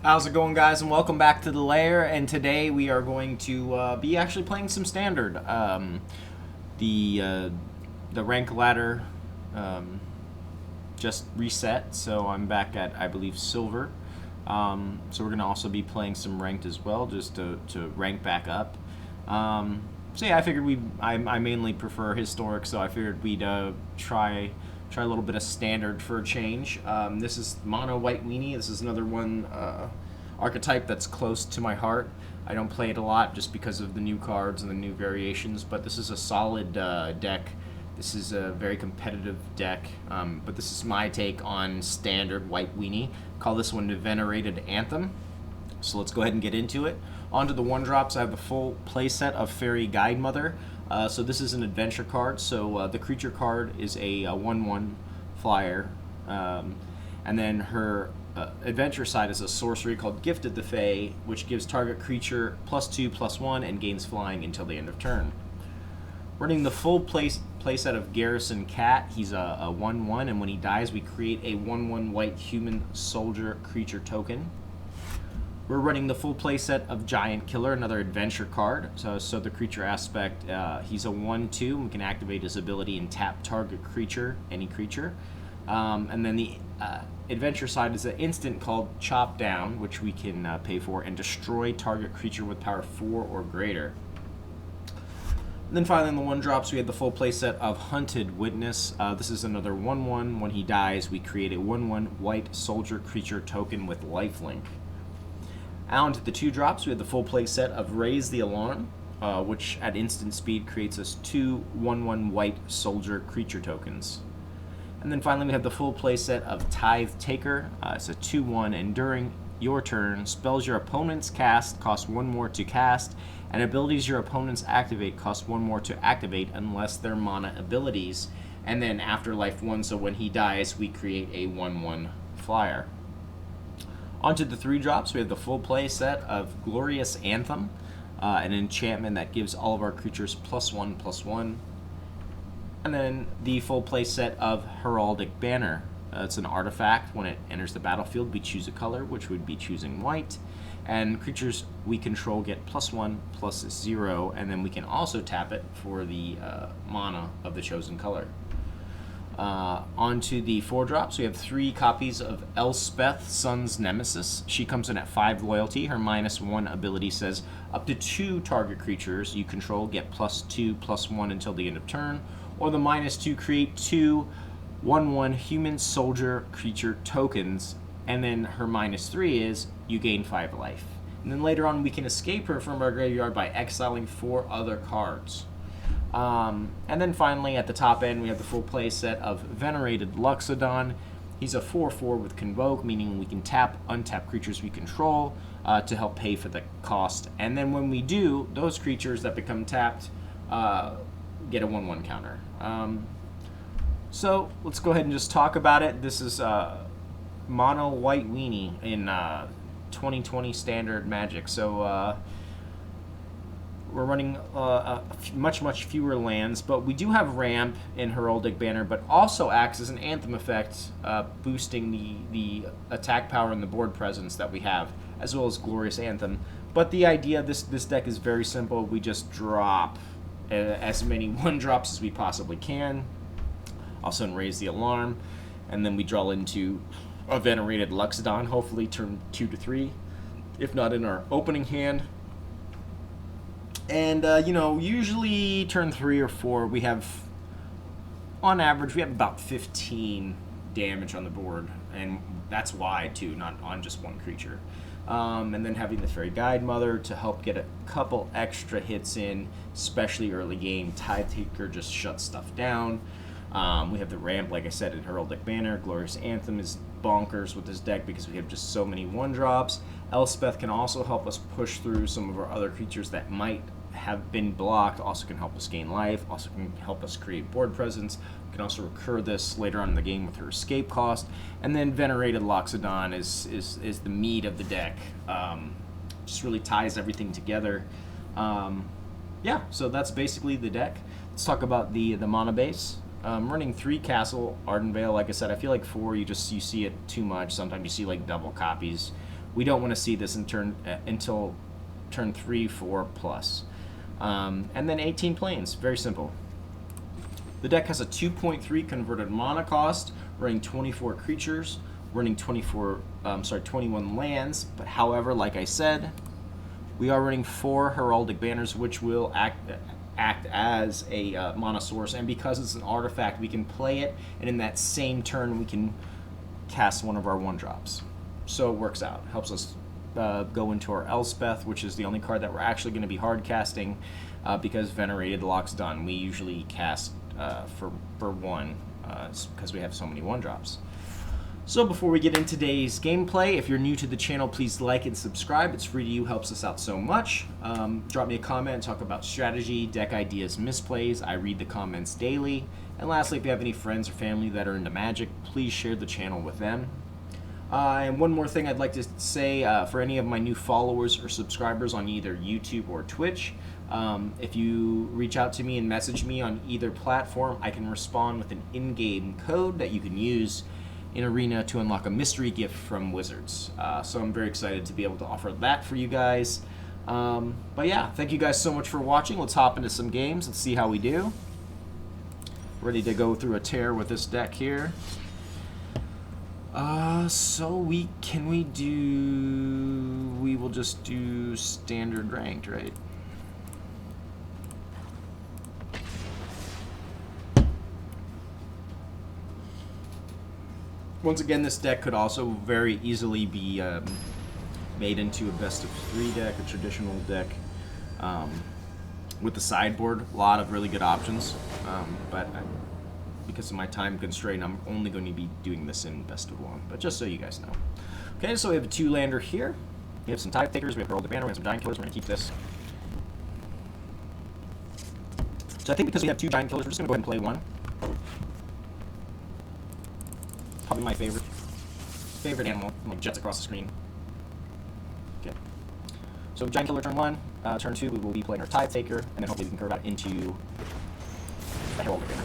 How's it going, guys, and welcome back to the LAIR. And today we are going to be actually playing some standard. The rank ladder just reset, so I'm back at, I believe, silver. So we're going to also be playing some ranked as well, just to rank back up. So yeah, I figured I mainly prefer historic, so I figured we'd try a little bit of standard for a change. This is mono white weenie. This is another one archetype that's close to my heart. I don't play it a lot just because of the new cards and the new variations, but this is a solid deck. This is a very competitive deck, but this is my take on standard white weenie. Call this one the Venerated Anthem. So let's go ahead and get into it. Onto the one drops, I have the full playset of Faerie Guidemother. So this is an adventure card. So the creature card is a 1/1 flyer, and then her adventure side is a sorcery called Gifted the Fae, which gives target creature +2/+1 and gains flying until the end of turn. Running the full playset of Garrison Cat. He's a 1/1, and when he dies, we create a 1/1 white human soldier creature token. We're running the full playset of Giant Killer, another adventure card. So the creature aspect, he's a 1/2. We can activate his ability and tap target creature, any creature. And then the adventure side is an instant called Chop Down, which we can pay for, and destroy target creature with power 4 or greater. And then finally, in the one drops, we have the full playset of Hunted Witness. This is another 1/1. When he dies, we create a 1/1 white soldier creature token with lifelink. On to the two drops, we have the full play set of Raise the Alarm, which at instant speed creates us 2 1/1 white soldier creature tokens. And then finally we have the full play set of Tithe Taker. It's a 2/1, and during your turn, spells your opponents cast cost 1 more to cast, and abilities your opponents activate cost 1 more to activate unless they're mana abilities. And then Afterlife 1, so when he dies, we create a 1/1 flyer. Onto the three drops, we have the full play set of Glorious Anthem, an enchantment that gives all of our creatures +1/+1. And then the full play set of Heraldic Banner. It's an artifact. When it enters the battlefield, we choose a color, which would be choosing white. And creatures we control get +1/+0, and then we can also tap it for the mana of the chosen color. Onto the four drops, we have 3 copies of Elspeth, Sun's Nemesis. She comes in at 5 loyalty. Her -1 ability says up to 2 target creatures you control get +2/+1 until the end of turn, or the -2 create 2 1/1 human soldier creature tokens, and then her -3 is you gain 5 life. And then later on we can escape her from our graveyard by exiling 4 other cards. And then finally, at the top end, we have the full play set of Venerated Loxodon. He's a 4/4 with Convoke, meaning we can tap, untap creatures we control to help pay for the cost. And then when we do, those creatures that become tapped get a 1/1 counter. So let's go ahead and just talk about it. This is mono white weenie in 2020 standard Magic. So we're running much fewer lands, but we do have ramp in Heraldic Banner, but also acts as an anthem effect, boosting the attack power and the board presence that we have, as well as Glorious Anthem. But the idea of this deck is very simple. We just drop as many 1-drops as we possibly can, also Raise the Alarm, and then we draw into a Venerated Loxodon, hopefully turn 2 to 3, if not in our opening hand. And, usually turn 3 or 4, we have, on average, we have about 15 damage on the board. And that's wide, too, not on just one creature. And then having the Faerie Guidemother to help get a couple extra hits in, especially early game. Tithe Taker just shuts stuff down. We have the ramp, like I said, in Heraldic Banner. Glorious Anthem is bonkers with this deck because we have just so many 1-drops. Elspeth can also help us push through some of our other creatures that might have been blocked, also can help us gain life, also can help us create board presence. We can also recur this later on in the game with her escape cost. And then Venerated Loxodon is the meat of the deck. Just really ties everything together. Yeah, so that's basically the deck. Let's talk about the mana base. Running 3 Castle Ardenvale. Like I said, I feel like 4 you see it too much. Sometimes you see like double copies. we don't want to see this until turn 3, 4 plus. And then 18 planes, very simple. The deck has a 2.3 converted mana cost, running 24 creatures, running 21 lands. But however, like I said, we are running 4 Heraldic Banners, which will act as a mana source. And because it's an artifact, we can play it, and in that same turn, we can cast one of our 1-drops. So it works out. Helps us go into our Elspeth, which is the only card that we're actually going to be hard casting, because Venerated Loxodon we usually cast for 1 because we have so many 1-drops. So before we get into today's gameplay, if you're new to the channel, please like and subscribe. It's free to you, helps us out so much. Drop me a comment and talk about strategy, deck ideas, misplays. I read the comments daily. And lastly, if you have any friends or family that are into Magic, please share the channel with them. And one more thing I'd like to say for any of my new followers or subscribers on either YouTube or Twitch, if you reach out to me and message me on either platform, I can respond with an in-game code that you can use in Arena to unlock a mystery gift from Wizards. So I'm very excited to be able to offer that for you guys. But yeah, thank you guys so much for watching. Let's hop into some games. Let's see how we do. Ready to go through a tear with this deck here. So we will just do standard ranked, right? Once again, this deck could also very easily be made into a best of 3 deck, a traditional deck, with the sideboard. A lot of really good options, but because of my time constraint, I'm only going to be doing this in best of 1, but just so you guys know. Okay, so we have a 2-lander here. We have some Tithe Takers, we have Heraldic Banner, we have some Giant Killers. We're going to keep this. So I think because we have 2 Giant Killers, we're just going to go ahead and play 1. Probably my favorite animal, like jets across the screen. Okay. So Giant Killer turn 1, turn 2 we will be playing our Tithe Taker, and then hopefully we can curve out into the Heraldic Banner.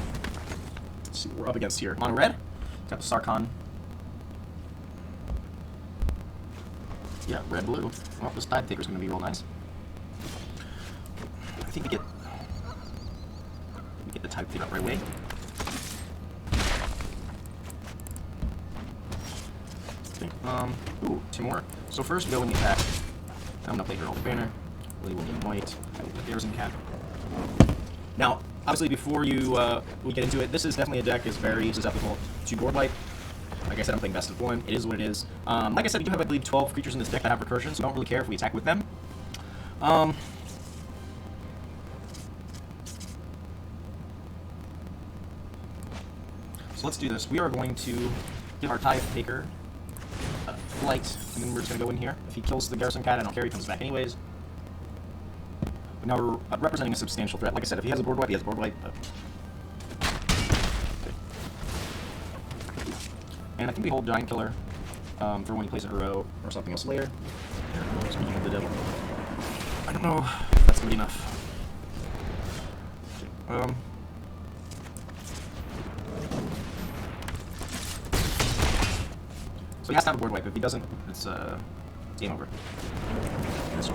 Let's see what we're up against here. Mono red, got the Sarkhan. Yeah, red blue. Well, this Tithe Taker is going to be real nice. I think we get the Tithe Taker up right away. Ooh, 2 more. So first we go in the attack. I'm going to play Heraldic Banner. Really will need white. I will play Garrison Cat. Now, obviously before we get into it, this is definitely a deck is very susceptible to board wipe. Like I said, I'm playing best of 1. It is what it is. Like I said, we do have, I believe, 12 creatures in this deck that have recursion, so don't really care if we attack with them. So let's do this. We are going to give our Tithe Taker flight, and then we're just going to go in here. If he kills the Garrison Cat, I don't care, he comes back anyways. But now we're representing a substantial threat. Like I said, if he has a board wipe, he has a board wipe. Okay. And I think we hold Giant Killer for when he plays a Hero or something else later. Speaking of the devil. I don't know if that's going to be enough. Okay. So he has to have a board wipe. If he doesn't, it's game over. So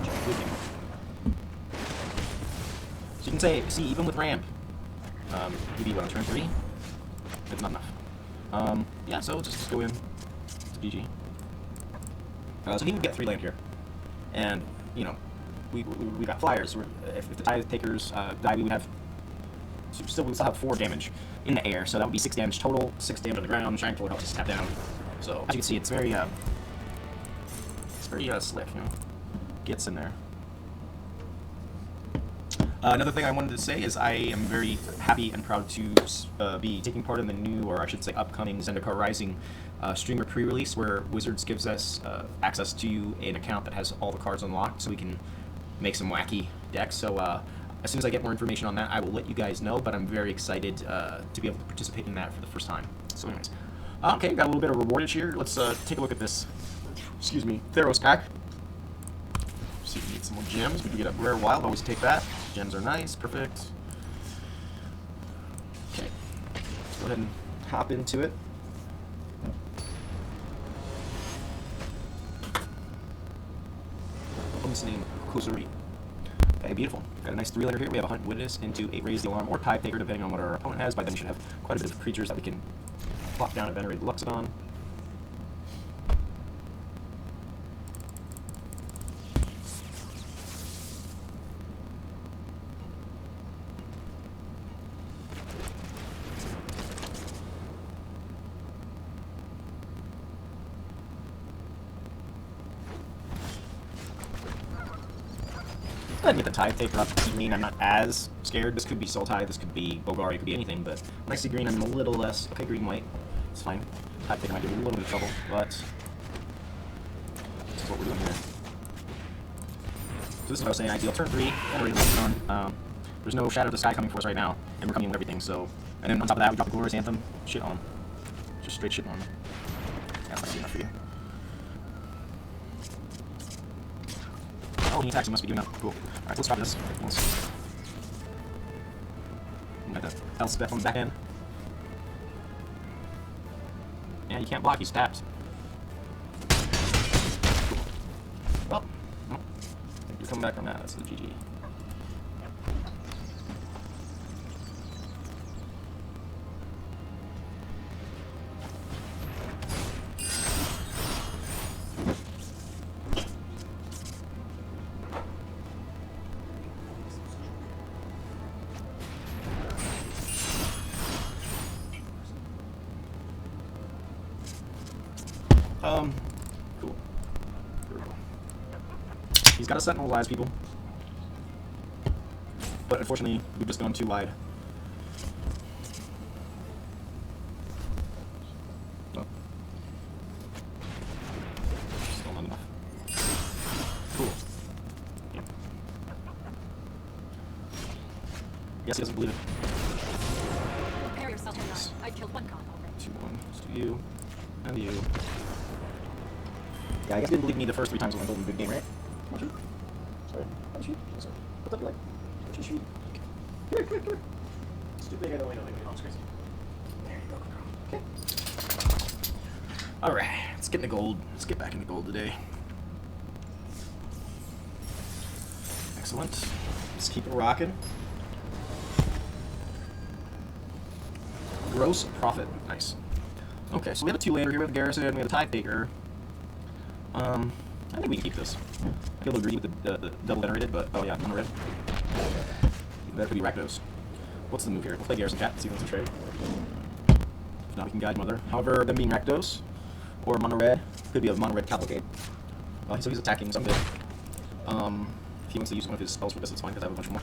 you can say, see, even with ramp, he beat what on turn 3? It's not enough. Yeah, so let's just go in to GG. So he would get 3 land here. And, you know, we got flyers. If the Tithe Takers die, we would have we still have 4 damage in the air. So that would be 6 damage total, 6 damage on the ground. Giant Killer helps us tap down. So as you can see, it's very slick, you know, gets in there. Another thing I wanted to say is I am very happy and proud to be taking part in the new, or I should say upcoming, Zendikar Rising streamer pre-release, where Wizards gives us access to an account that has all the cards unlocked, so we can make some wacky decks. So as soon as I get more information on that, I will let you guys know, but I'm very excited to be able to participate in that for the first time. So anyways. Okay, got a little bit of rewardage here. Let's take a look at this, excuse me, Theros pack. See if we get some more gems. We can get a rare wild, always take that. Gems are nice, perfect. Okay, let's go ahead and hop into it. one's name Kozuri. Okay, beautiful. Got a nice 3-layer here. We have a Hunt Witness into a Raise the Alarm or Tithe Taker, depending on what our opponent has. By then we should have quite a bit of creatures that we can plop down a Venerated Loxodon. Go ahead and get the Tithe Taker up. Green, I'm not as scared. This could be Soul Tithe, this could be Bogari, it could be anything, but when I see green, I'm a little less. Okay, green-white. It's fine. Tithe Taker might give a little bit of trouble, but this is what we're doing here. So this is what I was saying, ideal turn 3, Venerated Loxodon. There's no Shadow of the Sky coming for us right now, and we're coming in with everything, so. And then on top of that, we drop the Glorious Anthem. Shit on. Just straight shit on. That's not enough for you. Oh, he attacks, he must be doing that. Cool. Alright, let's drop this. Got the Elspeth on the back end. Yeah, you can't block, he's tapped. Cool. Well, no. You're coming back from that, that's the GG. Cool. He's got a Sentinel's Eyes, people. But unfortunately, we've just gone too wide. Oh. Still not enough. Cool. Yeah. Guess he doesn't believe it. Prepare yourself to die. I killed one con already. 2-1. Let's do you. And you. Yeah, I guess you didn't believe me the first 3 times when I told him big game, right? Come on, shoot. Sorry. Come on, shoot. Sorry. What's up, you like? What's your shoot? Come here, come here, come here. Stupid thing, I don't know. Oh, it's crazy. There you go, girl. Okay. Alright, let's get into gold. Let's get back into gold today. Excellent. Let's keep it rocking. Gross profit. Nice. Okay, so we have a 2-layer here with Garrison, we have a Tithe Taker. I think we can keep this. I feel agree with the double venerated, but oh yeah, mono red. That could be Rakdos. What's the move here? We'll play Garrison Cat, see if it's a trade. If not, we can Guidemother. However, them being Rakdos or mono red could be a mono red Cavalcade. So he's attacking, so I'm good. If he wants to use one of his spells for this, it's fine because I have a bunch more.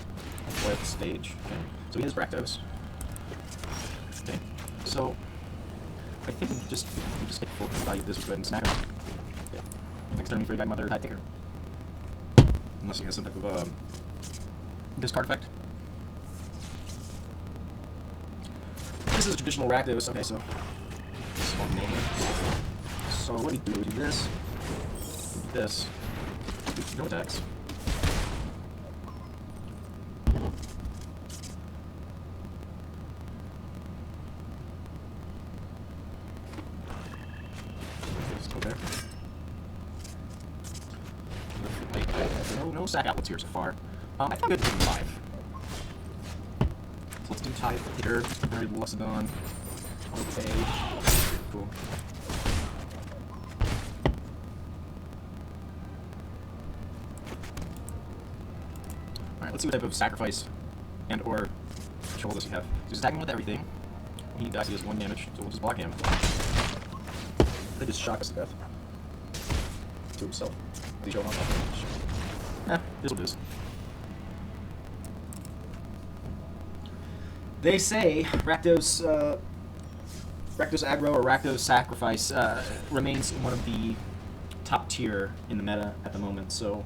Fourth stage. Okay. So he has Rakdos. Okay. So I think we just get full value of this. We'll go ahead and snack him. Yeah. Next turn, Faerie Guidemother, Tithe Taker. Unless he has some type of discard effect. This is a traditional Rakdos. Okay, so what do we do? We do this. We do this. No attacks. No sack outlets here so far. I think I'm good to 5. So let's do Tithe Taker, Venerated Loxodon. Okay. Cool. Alright, let's see what type of sacrifice and or control this we have. So he's attacking with everything. He dies, he does 1 damage, so we'll just block him. They just shock us to death. To himself. He's showing off. This will do. They say Rakdos aggro or Rakdos sacrifice remains one of the top tier in the meta at the moment, so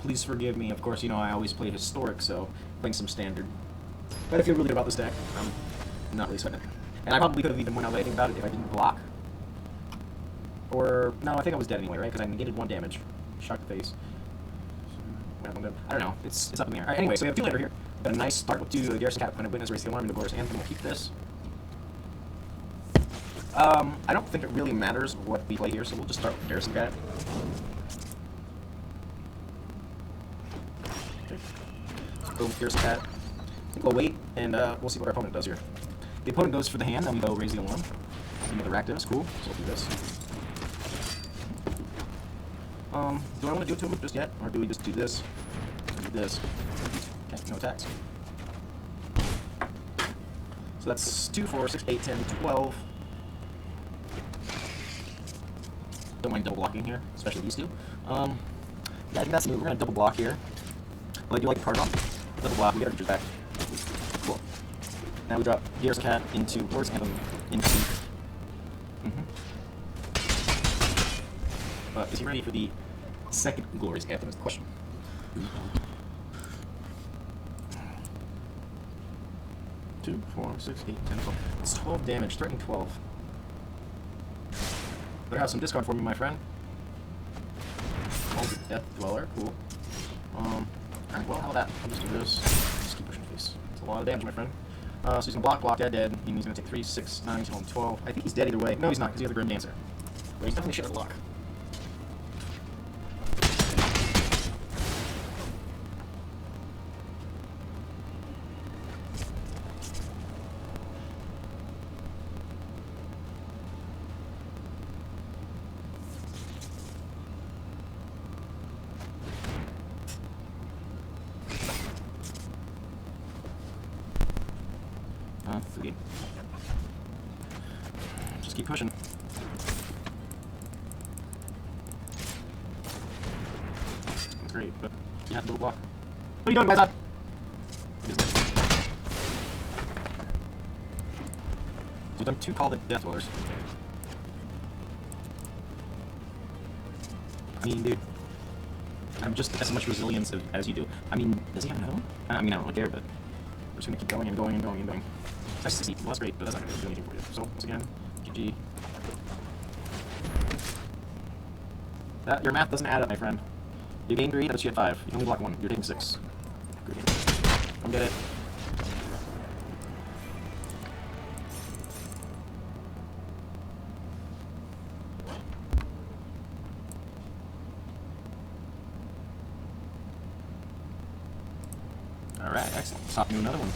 please forgive me. Of course, you know I always play historic, so playing some standard. But I feel really good about this deck. I'm not really sweating it. And I probably could have even went out anything about it if I didn't block. Or, no, I think I was dead anyway, right? Because I negated 1 damage. Shocked the face. I don't know. It's up in the air. Alright, anyway, so we have 2 later here. Got a nice start with 2 Garrison Cat, kind of witness, raise the alarm, and the Glorious Anthem. We'll keep this. I don't think it really matters what we play here, so we'll just start with Garrison Cat. Okay. So go with Garrison Cat. I think we'll wait, and we'll see what our opponent does here. The opponent goes for the hand, then we go raise the alarm. We get the Rakdos, cool. So we'll do this. Do I want to do it to him just yet? Or do we just do this? Do this. Okay, no attacks. So that's 2, 4, 6, 8, 10, 12. Don't mind double blocking here, especially these two. Yeah, I think that's the move. We're going to double block here. Well, I do like the card off. Double block, we get our creatures back. Cool. Now we drop Garrison Cat into Glorious Anthem into. Is he ready for the second Glorious Anthem is the question. 2, 4, 6, 8, 10, 12. It's 12 damage, threatening 12. Better have some discard for me, my friend. Death Dweller, cool. Alright, well, how about that? I'll just do this. Just keep pushing face. It's a lot of damage, my friend. So he's gonna block, dead. He's gonna take 3, 6, 9, 10, 12. I think he's dead either way. No, he's not, because he has a Grim Dancer. But he's definitely shit out of luck. Foodie. Just keep pushing. That's great, but you have to double block. What are you doing, guys? So I'm 2 call the Death Dwellers. I mean, dude, I'm just as much resilience as you do. I mean, does he have another one? I mean, I don't really care, but we're just gonna keep going and going and going and going. That's 60. Well, that's great, but that's not gonna do anything for you. So, once again, GG. Your math doesn't add up, my friend. You gain 3, that's you had 5. You can only block 1. You're taking 6. Good game. Come get it. Alright, excellent. Let's hop into another one.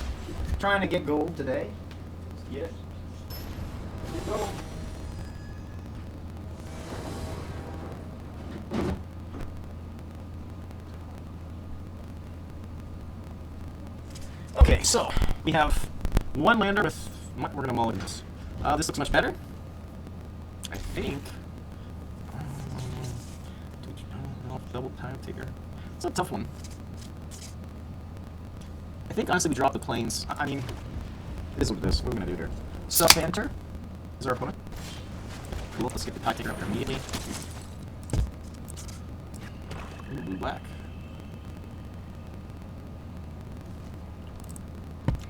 Trying to get gold today. Let's get it. Get gold. Okay, so we have 1 lander with. We're gonna mulligan this. This looks much better. I think. Double Tithe Taker. It's a tough one. I think honestly we drop the planes. I mean, it is what it is. What are we gonna do here? Sub-Banter is our opponent. Cool. Let's get the Tithe Taker up there immediately. Ooh, blue black.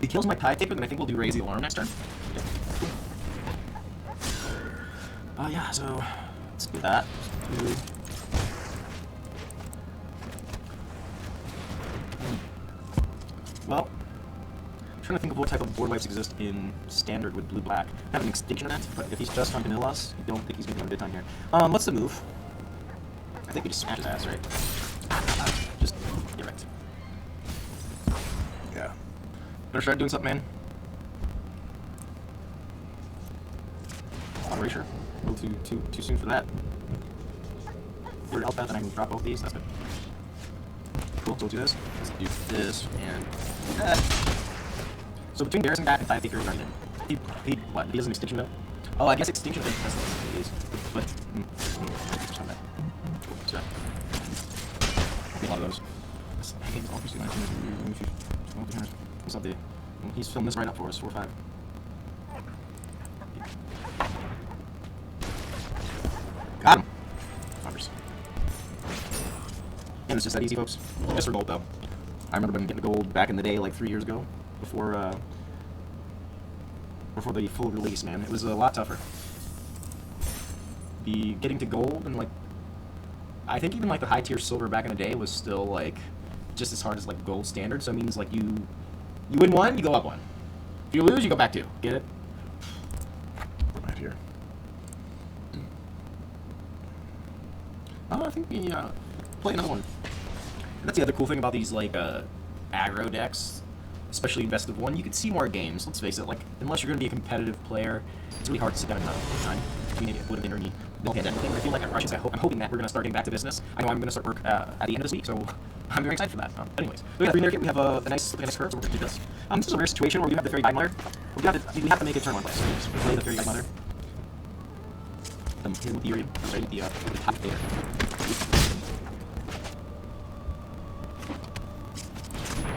He kills my Tithe Taker, then I think we'll do Raise the Alarm next turn. Yeah. Cool. Yeah. So let's do that. Well, I'm trying to think of what type of board wipes exist in Standard with blue-black. I have an Extinction event, but if he's just on Vanillas, I don't think he's going to have a good time here. What's the move? I think we just smash his ass, right? Just get wrecked. Yeah. Better start doing something, man. I'm pretty sure. A little too soon for that. Get Elspeth, and I can drop both these. That's good. Cool, so we'll do this. Let's do this, and that. So between Garrison Cat and Tithe Taker, right there. He what? He has an Extinction though? Oh, I guess Extinction has what it is. But, just on that. Cool, so. A lot of those. What's up there? He's filling this right up for us, 4-5. Got him! Numbers. And it's just that easy, folks. Just for gold, though. I remember getting gold back in the day, like 3 years ago, before the full release, man. It was a lot tougher. Getting to gold and, like, I think even, like, the high tier silver back in the day was still, like, just as hard as, like, gold standard. So it means, like, you win 1, you go up 1. If you lose, you go back 2. Get it? Right here. Oh, I think we play another one. That's the other cool thing about these like aggro decks, especially in best of one. You can see more games. Let's face it. Like unless you're going to be a competitive player, it's really hard to sit down and time between it would have been or no pandemic thing. I feel like I'm rushing. I'm hoping that we're going to start getting back to business. I know I'm going to start work at the end of this week, so I'm very excited for that. But anyways, we got 3 Kit. We have a nice curve, so we're going to do this. This is a rare situation where we have the Faerie Guidemother. We have to make a turn 1 play. So we play the Faerie Guidemother. His with the Tithe Taker.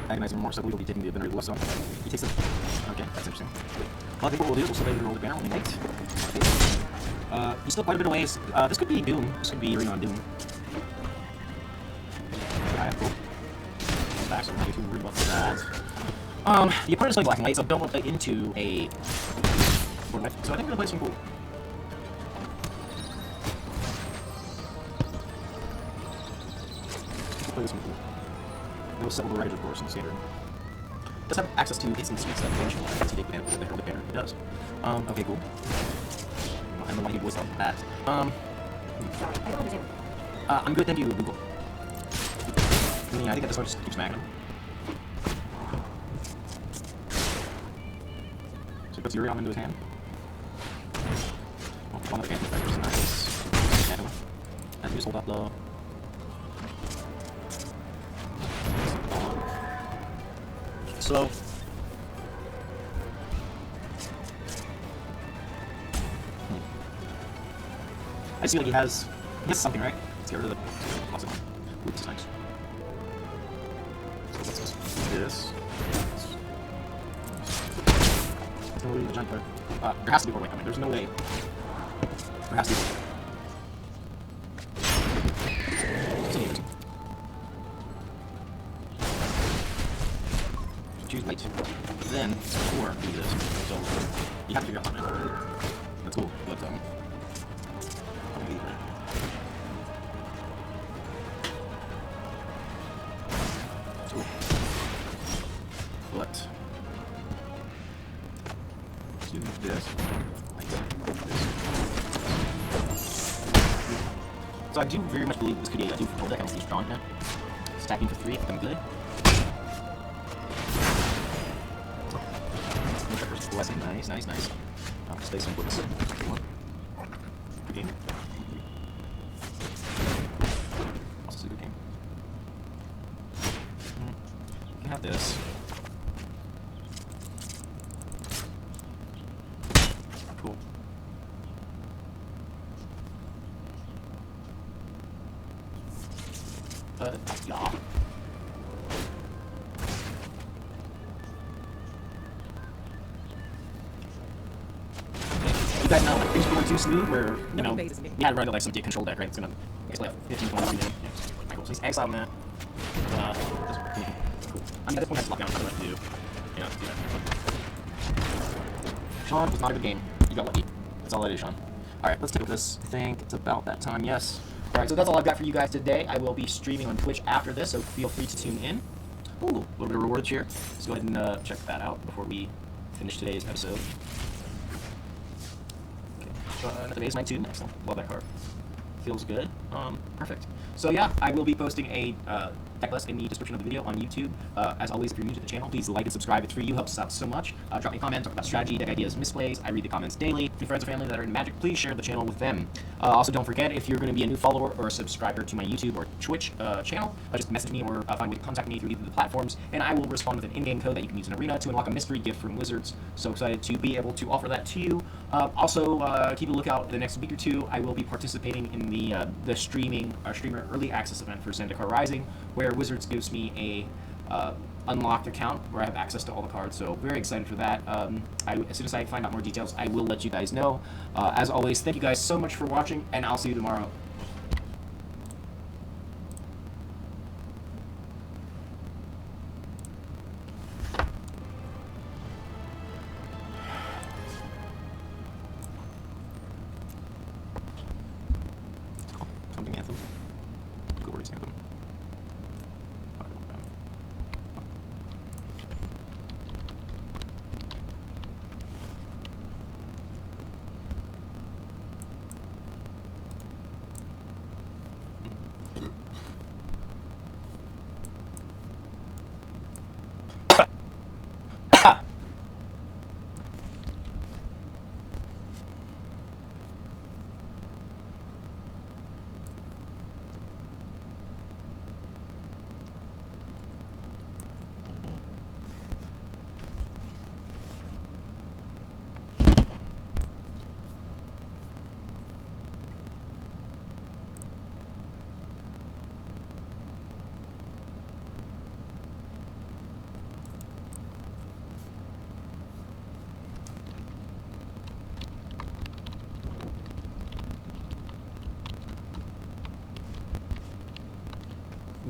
Agonize him more, so we will be taking the Venerated Loxodon. He takes it. Okay, that's interesting. Well, I think what we'll do is we'll play the Heraldic Banner when we make. He's still quite a bit of ways. This could be Doom. This could be Ring on Doom. Yeah, cool. Back, so I'm not too worried about that. The opponent is playing black and white, so don't want to play into a board knife. So I think we're going to play some cool. Play some cool. It was several writers, of course, in the standard. It does have access to instant speed stuff, which Tithe Taker with the Heraldic Banner. It does. Okay, cool. I don't know why he voiced off that. I'm good, thank you, Google. Yeah, I think that this one just keeps smacking him. So he puts Urion into his hand. Oh, on the fan effect, nice. And just hold up the... Slow. I see like he has something, right? Let's get rid of the Loxodon. Ooh, this is nice. So what's this? This. There's no way the giant card. There has to be more way coming. There's no way. There has to be more. Choose white. Then, or do this. So, you have to figure out something. That's cool, but, I'm gonna leave it. That's cool. But, let's do this. Like this. So I do very much believe this could be a 2-4 deck. I don't see strong now. Stacking for 3, I'm good. Nice. I'll stay some with this. Good game. Also a good game. You can have this. Cool. Yeah. You guys know like, things are going too smooth where, you know, you had to run like some control deck, right? It's gonna basically have 15 points. Yeah. Right, cool. So he's exiled that. Cool. I mean, at this point, I have to lock down. I don't know what to do. Yeah, let's do that. Sean was not a good game. You got lucky. That's all I did, Sean. Alright, let's take this. I think it's about that time, yes. Alright, so that's all I've got for you guys today. I will be streaming on Twitch after this, so feel free to tune in. Ooh, a little bit of reward cheer. Let's go ahead and check that out before we finish today's episode. The base 9-2, next one. Love that card. Feels good. Perfect. So yeah, I will be posting a deck list in the description of the video on YouTube. As always, if you're new to the channel, please like and subscribe. It's free. You help us out so much. Drop me a comment, talk about strategy, deck ideas, misplays. I read the comments daily. If you have friends or family that are in Magic, please share the channel with them. Also, don't forget, if you're going to be a new follower or a subscriber to my YouTube or Twitch channel, just message me or find a way to contact me through either of the platforms, and I will respond with an in-game code that you can use in Arena to unlock a mystery gift from Wizards. So excited to be able to offer that to you. Also, keep a lookout the next week or two. I will be participating in the streamer early access event for Zendikar Rising, where Wizards gives me a unlocked account where I have access to all the cards. So very excited for that. As soon as I find out more details, I will let you guys know. As always, thank you guys so much for watching, and I'll see you tomorrow. Anthem. Glorious Anthem.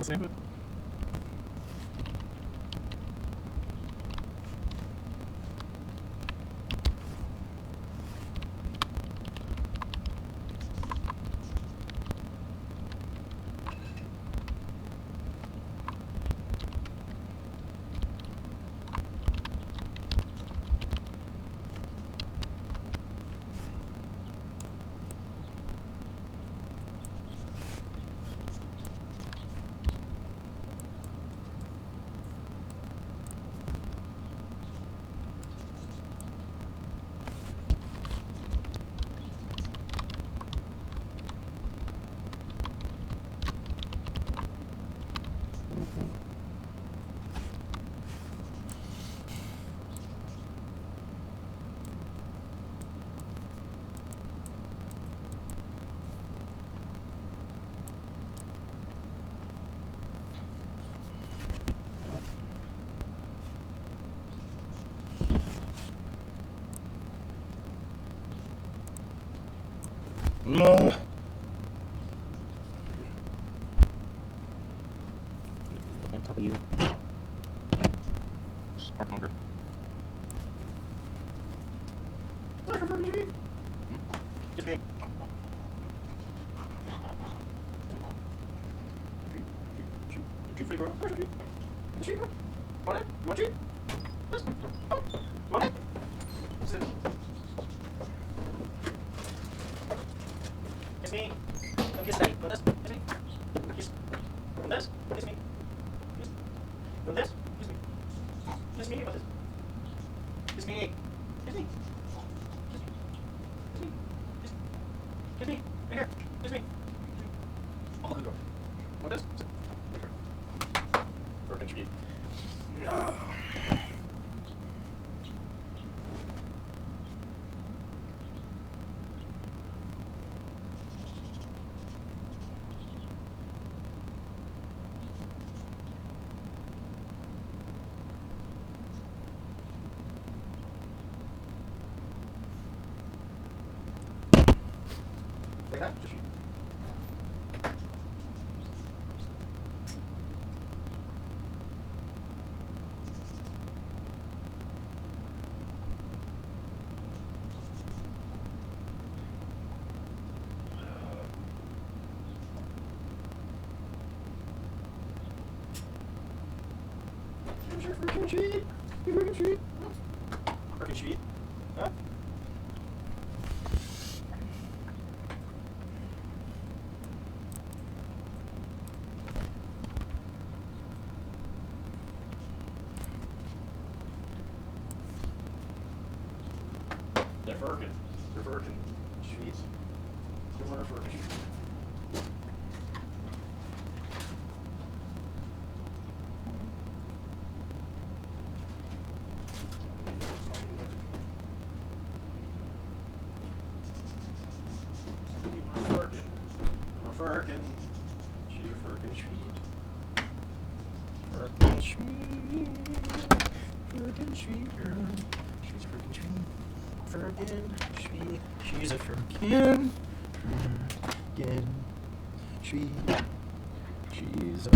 Let's save it. No. On top of you. Smart hunger. Get me. Kiss me. Don't kiss daddy. Go this. Kiss me. Kiss. From this. Kiss me. Kiss. From this. Kiss me. Kiss me. What this? Kiss me. Kiss me. Kiss me. Kiss me. Kiss me. Right here. Kiss me. Oh, the door. What this? Perfect speed. Like that? Just freaking cheat! You freaking cheat! Freaking cheat! Huh? They're Firkin. They're Firkin. Sweet. They're one of Firkin. Firkin. She Firkin sweet. Firkin sweet. Firkin sweet girl. She's Firkin sweet. Firkin sweet. She's a Firkin. Firkin sweet. She's a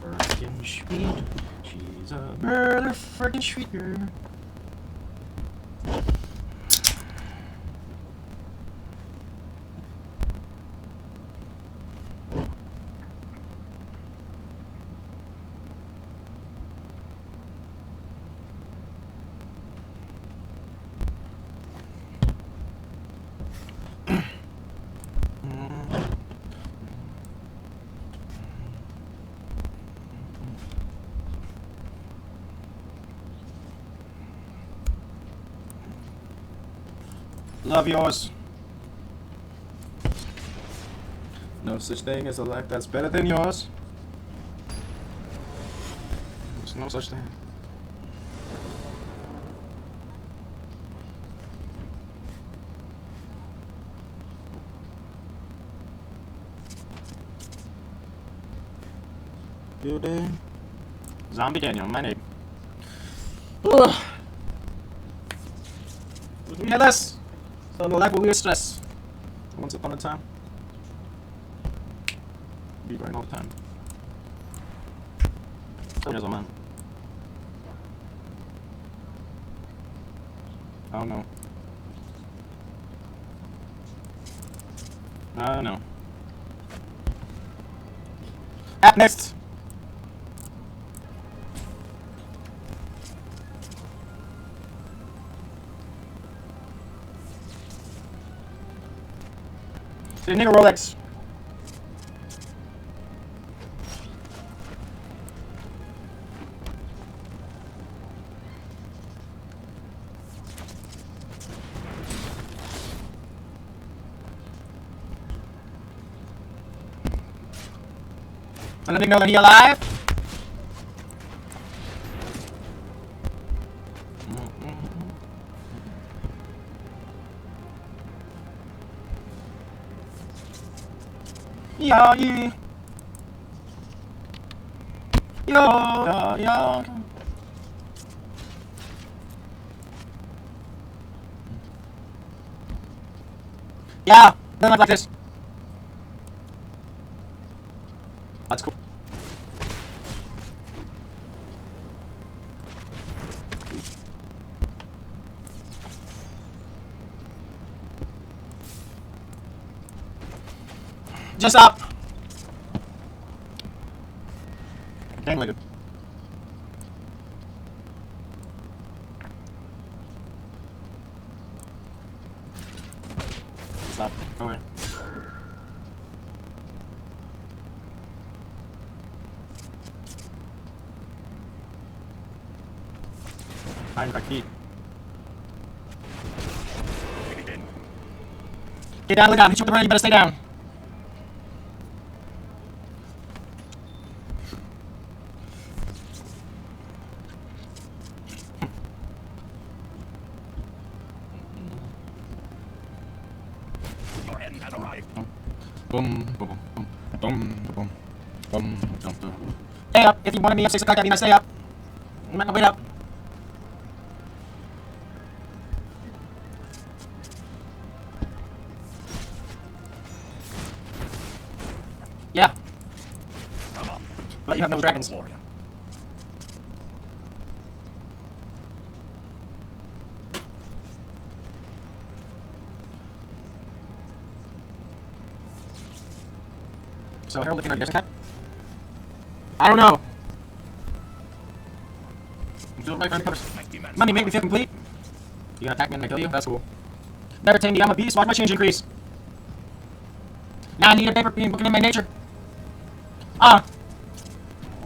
Firkin sweet. She's a murder Firkin sweet girl. Love yours. No such thing as a life that's better than yours. There's no such thing. Good day. Zombie Daniel, my name. Ugh. We had this. So the life of weird stress. Once upon a time. Be right all the time. Still does on mine. Oh no. No. Up next. The nigga Rolex. Let me know that he alive. Yeah. Yo. Yeah, doesn't look like this. That's cool. Just up. Dang, look at. Stop. Go away. Find my key. Get down, look down. Hit you with the run, you better stay down. Boom. Stay up. If you wanted me at 6 o'clock, that means I stay up. I'm not gonna wait up. Yeah. But you have no dragons. So Heraldic Banner, Garrison Cat? I don't know. Money make me feel complete. You gonna attack me and I kill you? That's cool. Never tame me, I'm a beast. Watch my change increase. Now I need a paper being looking in my nature. I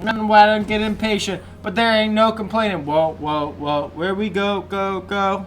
don't get impatient, but there ain't no complaining. Whoa. Where we go.